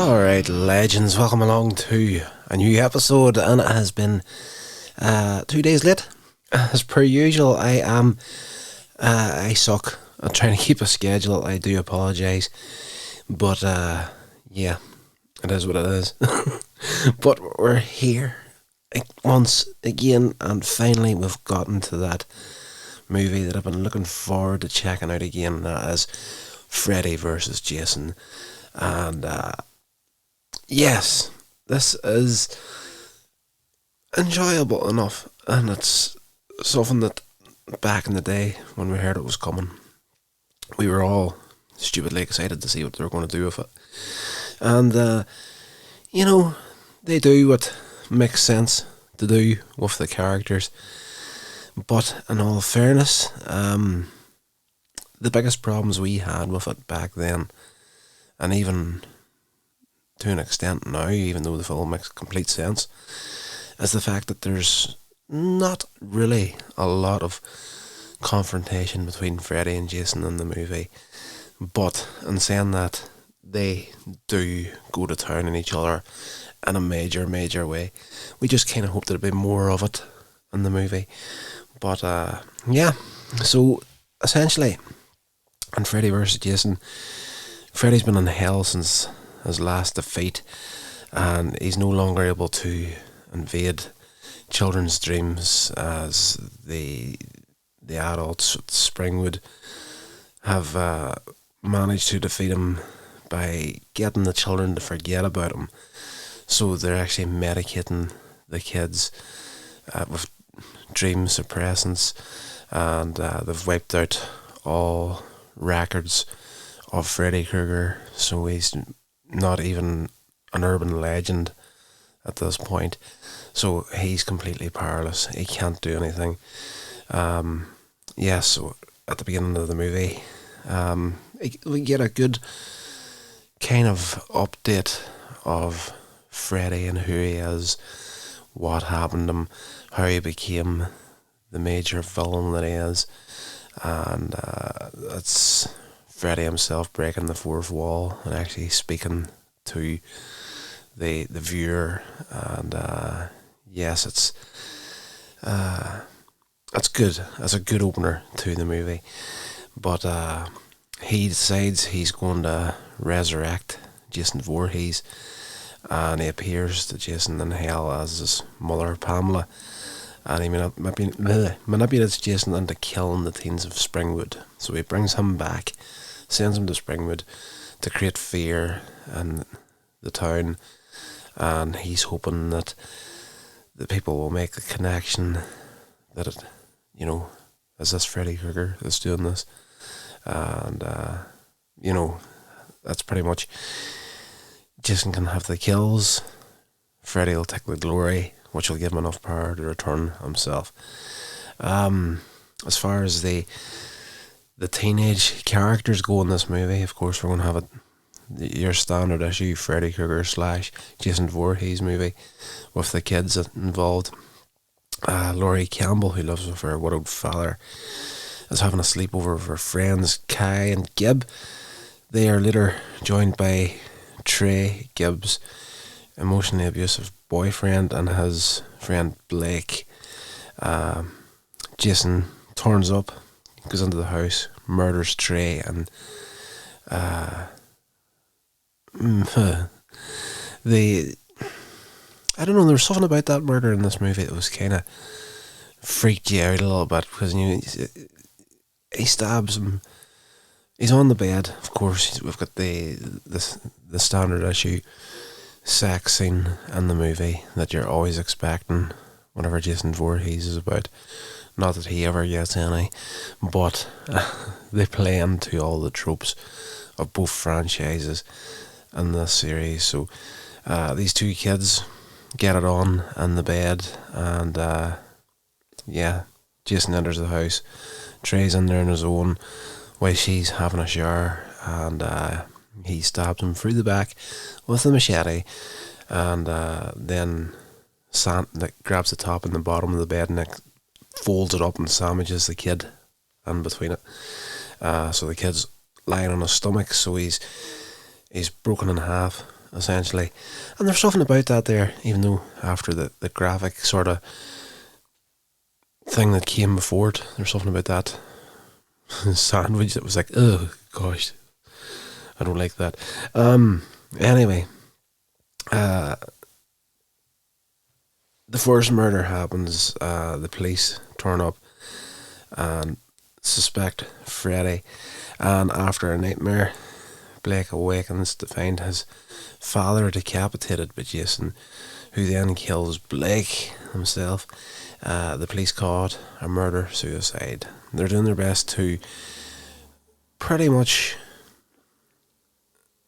Alright, legends, welcome along to a new episode, and it has been 2 days late. As per usual, I suck at trying to keep a schedule. I do apologise, but yeah, it is what it is. But we're here once again, and finally we've gotten to that movie that I've been looking forward to checking out again. That is Freddy versus Jason, and yes, this is enjoyable enough, and it's something that back in the day when we heard it was coming, we were all stupidly excited to see what they were going to do with it. And they do what makes sense to do with the characters, but in all fairness, the biggest problems we had with it back then, and even to an extent now, even though the film makes complete sense, is the fact that there's not really a lot of confrontation between Freddy and Jason in the movie. But in saying that, they do go to town on each other in a major way. We just kind of hoped there'd be more of it in the movie. But yeah, so essentially, in Freddy vs. Jason, Freddy's been in hell since his last defeat, and he's no longer able to invade children's dreams as the adults at Springwood have managed to defeat him by getting the children to forget about him. So they're actually medicating the kids with dream suppressants, and they've wiped out all records of Freddy Krueger, so he's not even an urban legend at this point. So he's completely powerless. He can't do anything. So at the beginning of the movie, we get a good kind of update of Freddy and who he is, what happened to him, how he became the major villain that he is, and it's Freddy himself breaking the fourth wall and actually speaking to the viewer, and yes, it's good. It's a good opener to the movie, but he decides he's going to resurrect Jason Voorhees, and he appears to Jason in hell as his mother Pamela, and he manipulates Jason into killing the teens of Springwood. So he brings him back, sends him to Springwood to create fear in the town, and he's hoping that the people will make the connection that is this Freddy Krueger that's doing this, and that's pretty much. Jason can have the kills, Freddy will take the glory, which will give him enough power to return himself. As far as the teenage characters go in this movie, of course we're going to have your standard issue Freddy Krueger / Jason Voorhees movie with the kids involved. Laurie Campbell, who lives with her widowed father, is having a sleepover with her friends Kai and Gib. They are later joined by Trey, Gibbs' emotionally abusive boyfriend, and his friend Blake. Jason turns up, goes into the house, murders Trey, and I don't know, there was something about that murder in this movie that was kind of freaked you out a little bit, because he stabs him. He's on the bed, of course. We've got the standard issue sex scene in the movie that you're always expecting whenever Jason Voorhees is about. Not that he ever gets any, but they play into all the tropes of both franchises in this series. So these two kids get it on in the bed, and Jason enters the house. Trey's in there on his own while she's having a shower, and he stabs him through the back with a machete, and then grabs the top and the bottom of the bed and folds it up and sandwiches the kid in between it. So the kid's lying on his stomach, so he's broken in half essentially. And there's something about that there, even though after the graphic sort of thing that came before it, there's something about that sandwich that was like, oh gosh, I don't like that. Anyway, the first murder happens. The police turn up and suspect Freddy, and after a nightmare, Blake awakens to find his father decapitated by Jason, who then kills Blake himself. The police call it a murder-suicide. They're doing their best to pretty much,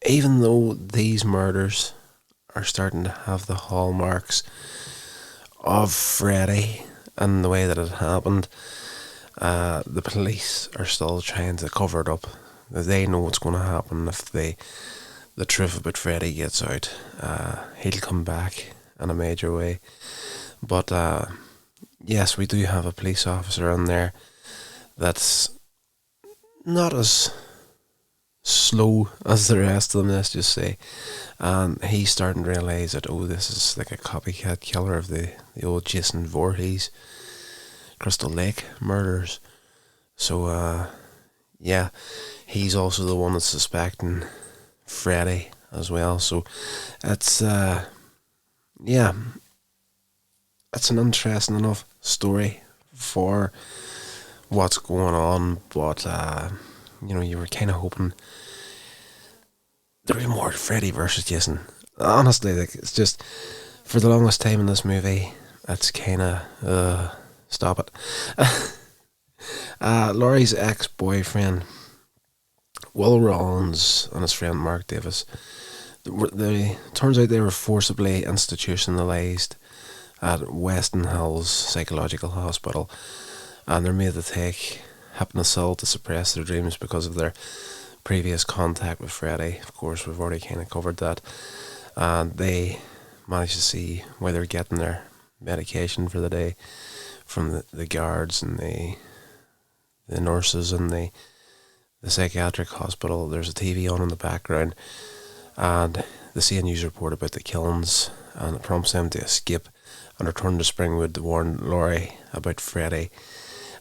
even though these murders are starting to have the hallmarks of Freddy and the way that it happened, the police are still trying to cover it up. They know what's going to happen if the truth about Freddy gets out. He'll come back in a major way. But yes, we do have a police officer in there that's not as slow as the rest of them, let's just say. And he's starting to realise that, oh, this is like a copycat killer of the old Jason Voorhees Crystal Lake murders. So, yeah, he's also the one that's suspecting Freddy as well. So, it's, yeah, it's an interesting enough story for what's going on, but, you know, you were kind of hoping there'd be more Freddy versus Jason. Honestly, like, it's just, for the longest time in this movie, it's kind of, stop it. Laurie's ex-boyfriend, Will Rollins, and his friend Mark Davis, turns out they were forcibly institutionalised at Weston Hills Psychological Hospital, and they're made to take hypnosil to suppress their dreams because of their previous contact with Freddy. Of course, we've already kind of covered that. And they managed to see where they're getting their medication for the day from the guards and the nurses and the psychiatric hospital. There's a TV on in the background, and they see a news report about the killings, and it prompts them to escape and return to Springwood to warn Laurie about Freddy.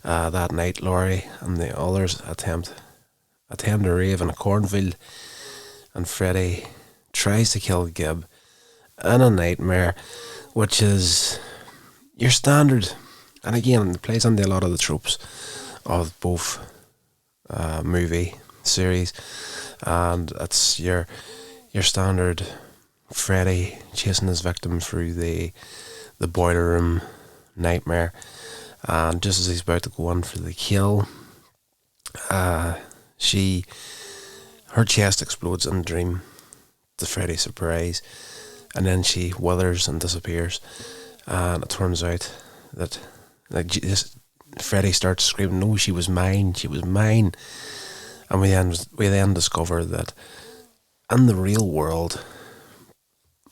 That night, Laurie and the others attend a rave in a cornfield, and Freddy tries to kill Gibb in a nightmare, which is your standard. And again, it plays into a lot of the tropes of both movie series, and it's your standard Freddy chasing his victim through the boiler room nightmare, and just as he's about to go in for the kill, her chest explodes in the dream to Freddy's surprise, and then she withers and disappears, and it turns out that Freddy starts screaming, "No, she was mine, she was mine," and we then discover that in the real world,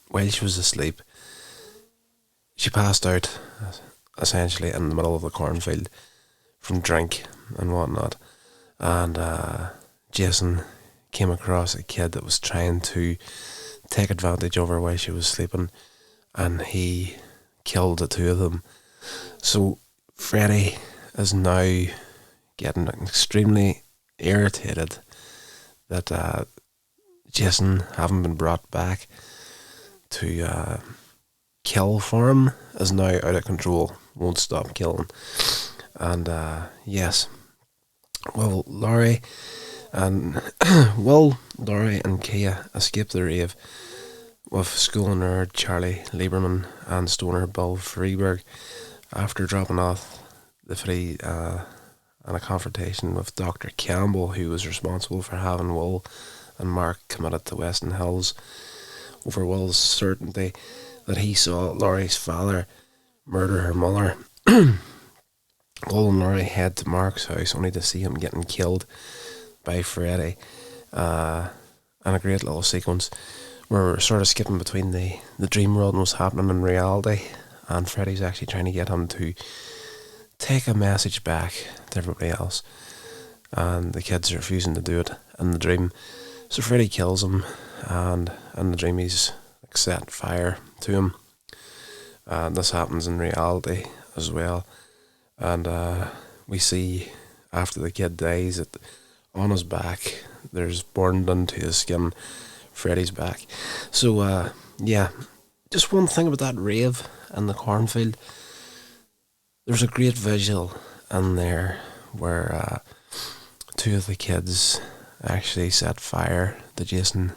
while she was asleep, she passed out essentially in the middle of the cornfield from drink and whatnot, and Jason came across a kid that was trying to take advantage of her while she was sleeping, and he killed the two of them. So Freddy is now getting extremely irritated that Jason haven't been brought back to kill for him, is now out of control, won't stop killing. And yes, well, Laurie and Kia escape the rave with school nerd Charlie Lieberman and stoner Bill Freeberg after dropping off the three in a confrontation with Dr. Campbell, who was responsible for having Will and Mark committed to Weston Hills over Will's certainty that he saw Laurie's father murder her mother. Will and Laurie head to Mark's house only to see him getting killed by Freddy. And a great little sequence where we're sort of skipping between the dream world and what's happening in reality, and Freddy's actually trying to get him to take a message back to everybody else, and the kids are refusing to do it in the dream. So Freddy kills him, and in the dream he's like setting fire to him. And this happens in reality as well. And we see after the kid dies that on his back there's burned into his skin Freddy's back. So yeah, just one thing about that rave in the cornfield. There's a great visual in there where two of the kids actually set fire to Jason,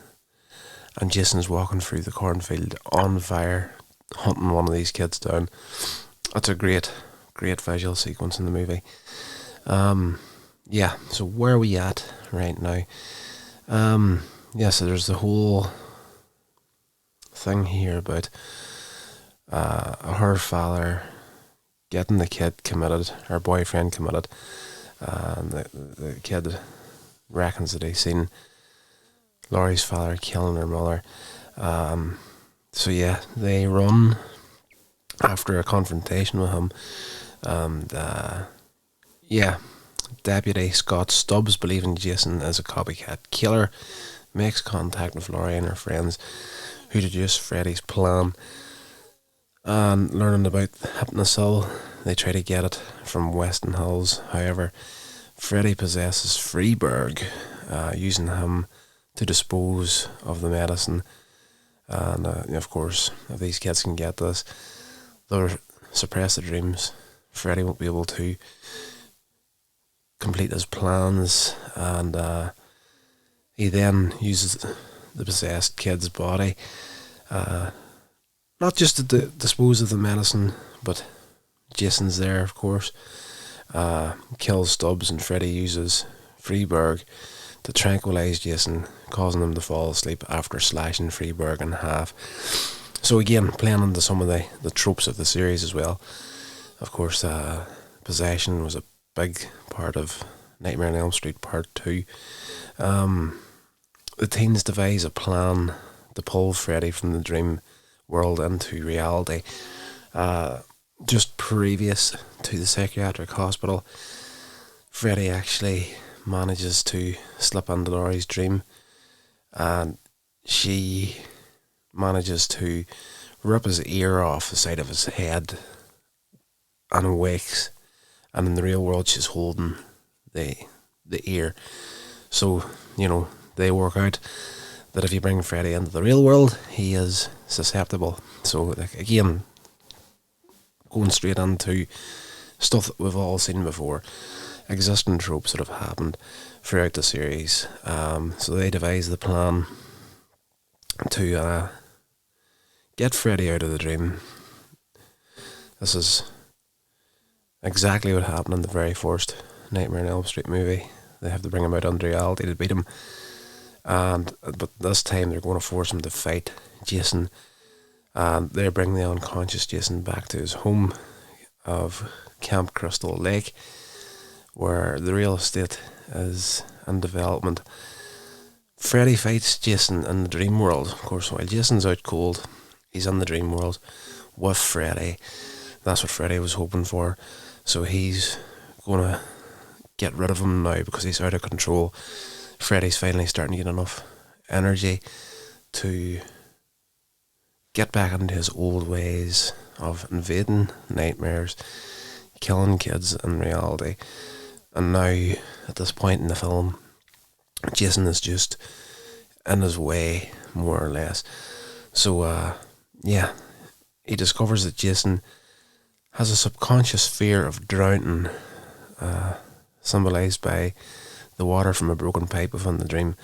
and Jason's walking through the cornfield on fire, hunting one of these kids down. That's a great visual sequence in the movie. Yeah, so where are we at right now? Yeah, so there's the whole thing here about her father getting the kid committed, her boyfriend committed, and the kid reckons that he's seen Laurie's father killing her mother. So yeah, they run after a confrontation with him, and yeah, Deputy Scott Stubbs, believing Jason is a copycat killer, makes contact with Laurie and her friends, who deduce Freddy's plan. And learning about Hypnosil, they try to get it from Weston Hills. However, Freddy possesses Freeburg, using him to dispose of the medicine. And of course, if these kids can get this, they'll suppress the dreams. Freddy won't be able to complete his plans, and he then uses the possessed kid's body, not just to dispose of the medicine, but Jason's there, of course. Kills Stubbs, and Freddy uses Freeburg to tranquilize Jason, causing him to fall asleep after slashing Freeburg in half. So again, playing into some of the tropes of the series as well. Of course, possession was a big part of Nightmare on Elm Street Part 2. The teens devise a plan to pull Freddy from the dream world into reality. Just previous to the psychiatric hospital, Freddy actually manages to slip into Laurie's dream, and she manages to rip his ear off the side of his head and awakes, and in the real world she's holding the ear. So, they work out that if you bring Freddy into the real world, he is susceptible. So, again, going straight into stuff that we've all seen before, existing tropes that have happened throughout the series. So they devise the plan to get Freddy out of the dream. This is exactly what happened in the very first Nightmare on Elm Street movie. They have to bring him out under reality to beat him, but this time they're going to force him to fight Jason, and they bring the unconscious Jason back to his home of Camp Crystal Lake, where the real estate is in development. Freddy fights Jason in the dream world. Of course, while Jason's out cold, he's in the dream world with Freddy. That's what Freddy was hoping for. So he's going to get rid of him now because he's out of control. Freddy's finally starting to get enough energy to get back into his old ways of invading nightmares, killing kids in reality. And now, at this point in the film, Jason is just in his way, more or less. So, yeah, he discovers that Jason has a subconscious fear of drowning, symbolised by the water from a broken pipe within the dream.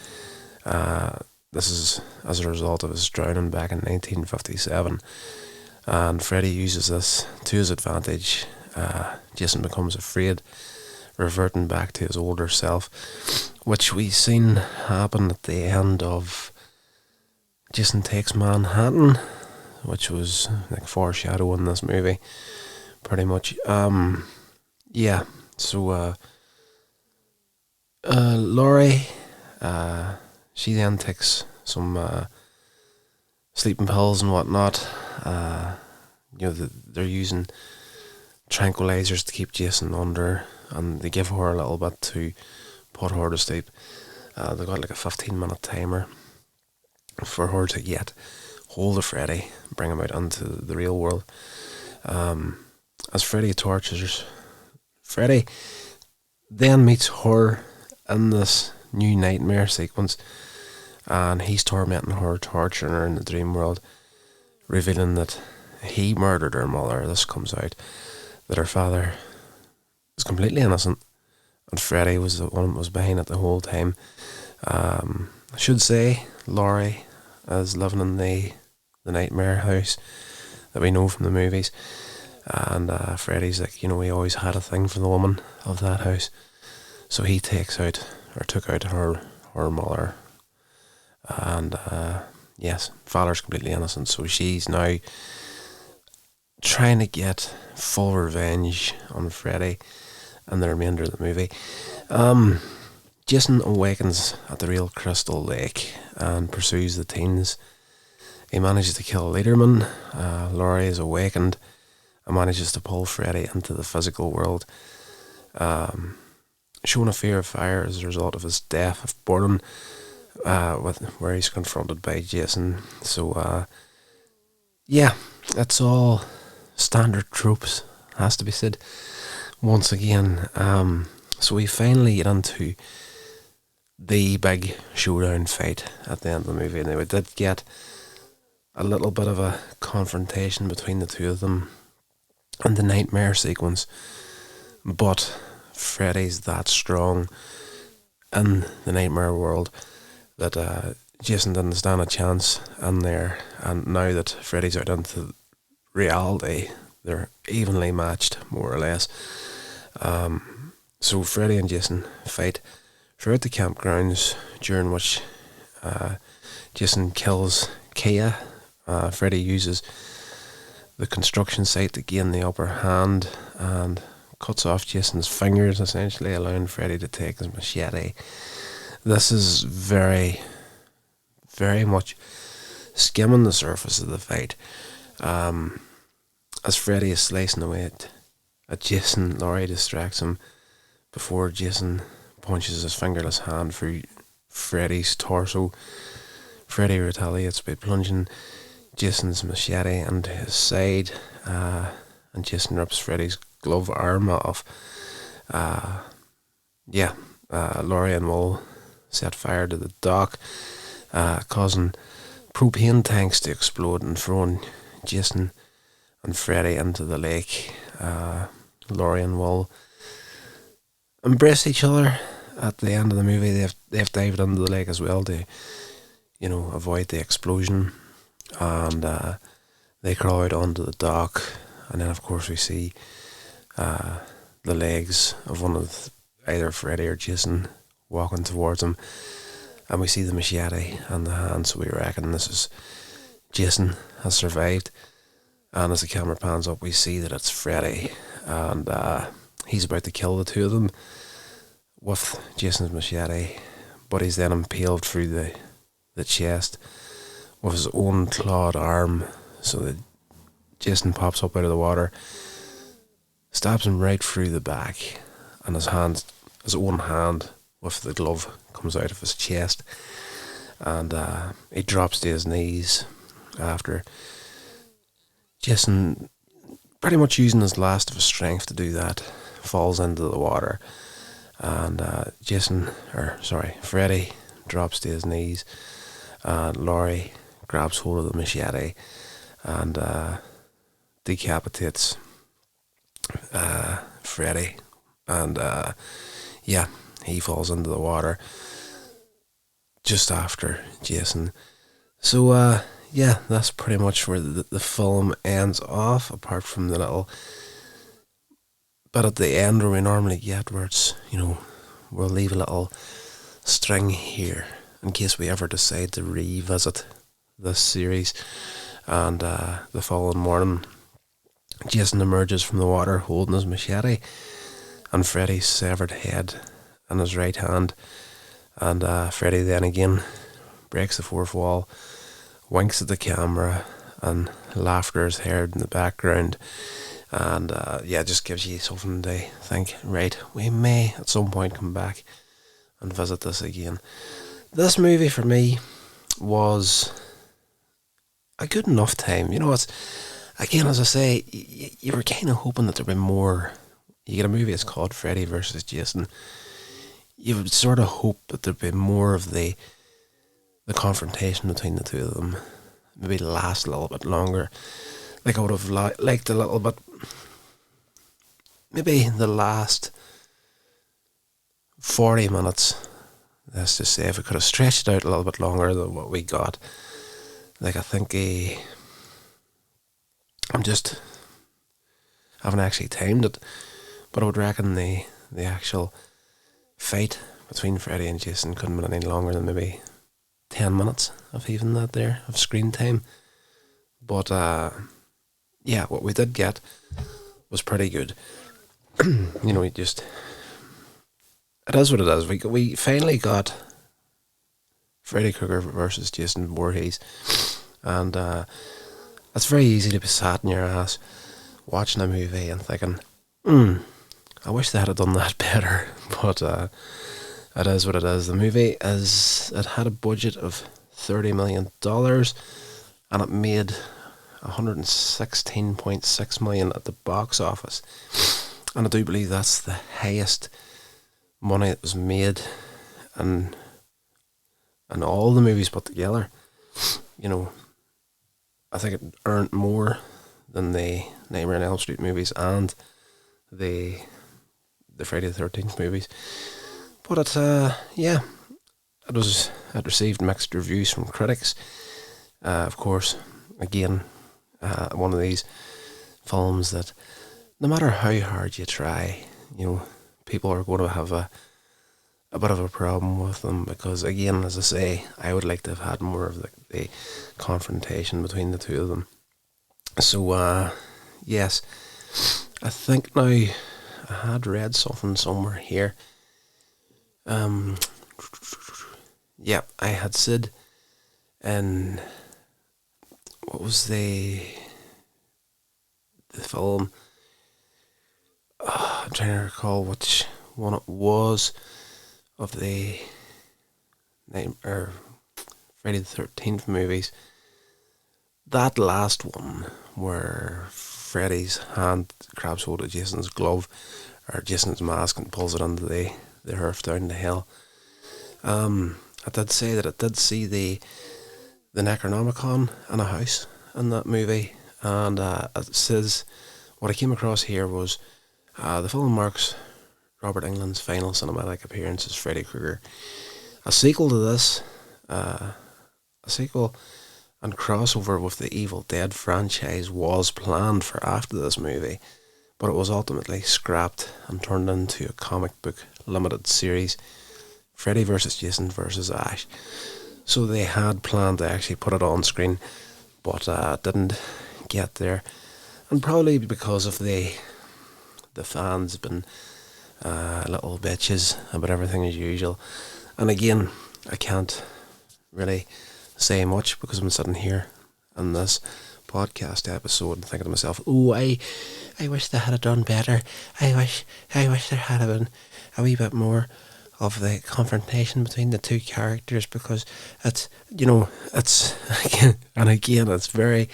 This is as a result of his drowning back in 1957. And Freddy uses this to his advantage. Jason becomes afraid, reverting back to his older self, which we've seen happen at the end of Jason Takes Manhattan, which was like foreshadowing this movie, pretty much. Yeah, so Laurie, she then takes some sleeping pills and whatnot. They're using tranquilizers to keep Jason under, and they give her a little bit to put her to sleep. They've got like a 15-minute timer. for her to get hold of Freddy, bring him out into the real world. As Freddy tortures Freddy, then meets her in this new nightmare sequence, and he's tormenting her, torturing her in the dream world, revealing that he murdered her mother. This comes out that her father is completely innocent, and Freddy was the one that was behind it the whole time. I should say Laurie is living in the nightmare house that we know from the movies, and Freddy's like, he always had a thing for the woman of that house, so he took out her mother, and yes, father's completely innocent, so she's now trying to get full revenge on Freddy and the remainder of the movie. Jason awakens at the real Crystal Lake and pursues the teens. He manages to kill Lederman. Laurie is awakened and manages to pull Freddy into the physical world, showing a fear of fire as a result of his death of boredom, where he's confronted by Jason. So, yeah, that's all standard tropes, has to be said once again. So we finally get into the big showdown fight at the end of the movie. Now, we did get a little bit of a confrontation between the two of them in the nightmare sequence, but Freddy's that strong in the nightmare world that Jason didn't stand a chance in there, and now that Freddy's out into reality, they're evenly matched, more or less. So Freddy and Jason fight throughout the campgrounds, during which Jason kills Kia. Freddy uses the construction site to gain the upper hand and cuts off Jason's fingers, essentially allowing Freddy to take his machete. This is very, very much skimming the surface of the fight. As Freddy is slicing away at Jason, Laurie distracts him before Jason punches his fingerless hand through Freddy's torso. Freddy retaliates by plunging Jason's machete into his side, and Jason rips Freddy's glove arm off. Laurie and Will set fire to the dock, causing propane tanks to explode and throwing Jason and Freddy into the lake. Laurie and Will embrace each other at the end of the movie. They've dived into the lake as well to, avoid the explosion, and they crawl out onto the dock, and then of course we see the legs of one of either Freddy or Jason walking towards him, and we see the machete and the hand, so we reckon this is Jason has survived. And as the camera pans up, we see that it's Freddy, and he's about to kill the two of them with Jason's machete, but he's then impaled through the chest with his own clawed arm, so that Jason pops up out of the water, stabs him right through the back, and his own hand with the glove comes out of his chest, and he drops to his knees after Jason, pretty much using his last of his strength to do that, falls into the water, and Freddy drops to his knees, and Laurie grabs hold of the machete and decapitates Freddy, and he falls into the water just after Jason. So that's pretty much where the film ends off, apart from the little bit at the end where we normally get, where it's, we'll leave a little string here in case we ever decide to revisit this series. And the following morning, Jason emerges from the water holding his machete and Freddy's severed head in his right hand, and Freddy then again breaks the fourth wall, winks at the camera, and laughter is heard in the background, and just gives you something to think, right, we may at some point come back and visit this again. This movie for me was a good enough time. You know, it's again, as I say, you were kind of hoping that there'd be more. You get a movie, it's called Freddy versus Jason. You would sort of hope that there'd be more of the confrontation between the two of them. Maybe last a little bit longer. Like I would have liked a little bit. Maybe the last 40 minutes. Let's just say if we could have stretched it out a little bit longer than what we got. Like I think I'm just haven't actually timed it, but I would reckon the actual fight between Freddy and Jason couldn't have been any longer than maybe 10 minutes of even that there of screen time. But yeah, what we did get was pretty good. You know, it is what it is. We finally got Freddy Krueger versus Jason Voorhees, and it's very easy to be sat in your ass watching a movie and thinking, I wish they had done that better. But it is what it is. The movie had a budget of $30 million, and it made $116.6 million at the box office. And I do believe that's the highest money that was made in all the movies put together. You know, I think it earned more than the Nightmare on Elm Street movies and the Friday the 13th movies. But it received mixed reviews from critics. Of course, again, one of these films that no matter how hard you try, you know, people are going to have a bit of a problem with them because, again, as I say, I would like to have had more of the confrontation between the two of them. So, yes, I think now I had read something somewhere here. Yeah, I had said in what was the film? I'm trying to recall which one it was of the Friday the 13th movies. That last one where Freddy's hand grabs hold of Jason's glove or Jason's mask and pulls it under the earth down to hell. I did say that I did see the Necronomicon in a house in that movie, and it says what I came across here was the film marks Robert Englund's final cinematic appearance as Freddy Krueger. A sequel to this, a sequel and crossover with the Evil Dead franchise was planned for after this movie, but it was ultimately scrapped and turned into a comic book limited series, Freddy vs. Jason vs. Ash. So they had planned to actually put it on screen, but didn't get there. And probably because of the fans been little bitches about everything as usual. And again, I can't really say much because I'm sitting here in this podcast episode and thinking to myself, oh, I wish they had done better. I wish there had been a wee bit more of the confrontation between the two characters, because it's, you know, it's and again, it's very,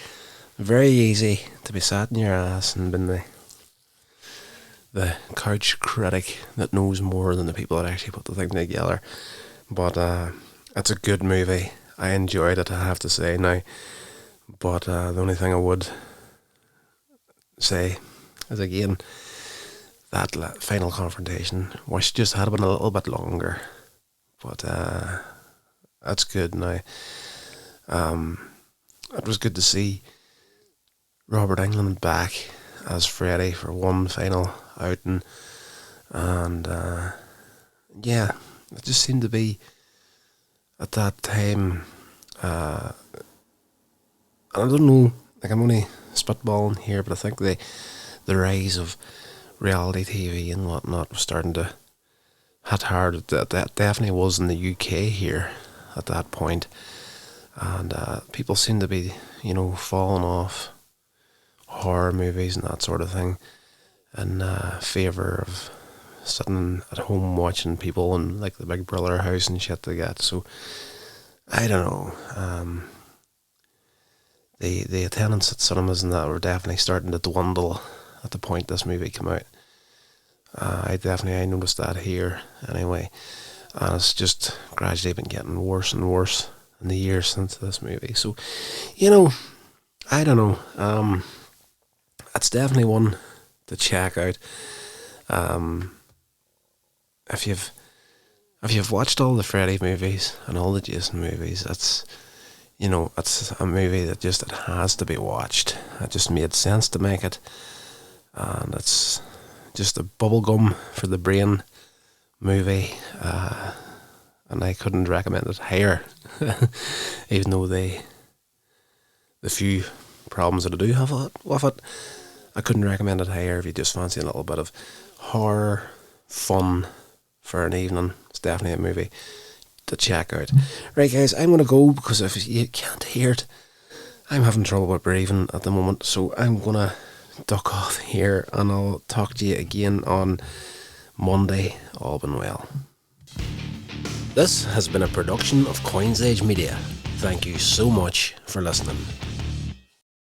very easy to be sat in your ass and been the couch critic that knows more than the people that actually put the thing together. But it's a good movie. I enjoyed it, I have to say now. But the only thing I would say is, again, that final confrontation, wish just had been a little bit longer. But that's good now. It was good to see Robert Englund back as Freddy for one final outing, and yeah, it just seemed to be at that time, and I don't know, like I'm only spitballing here, but I think the rise of reality TV and whatnot was starting to hit hard. That definitely was in the UK here at that point, and people seem to be, you know, falling off horror movies and that sort of thing in favour of sitting at home watching people and like the Big Brother house and shit they get. So I don't know. The attendance at cinemas and that were definitely starting to dwindle at the point this movie came out. I noticed that here anyway, and it's just gradually been getting worse and worse in the years since this movie. So, I don't know. It's definitely one to check out. If you've watched all the Freddy movies and all the Jason movies, it's a movie that it has to be watched. It just made sense to make it, and it's just a bubblegum for the brain movie, and I couldn't recommend it higher, even though the few problems that I do have with it, I couldn't recommend it higher if you just fancy a little bit of horror fun for an evening. It's definitely a movie to check out. Right, guys, I'm going to go because if you can't hear it, I'm having trouble with breathing at the moment, so I'm going to duck off here and I'll talk to you again on Monday, all been well. This has been a production of Coins Age Media. Thank you so much for listening.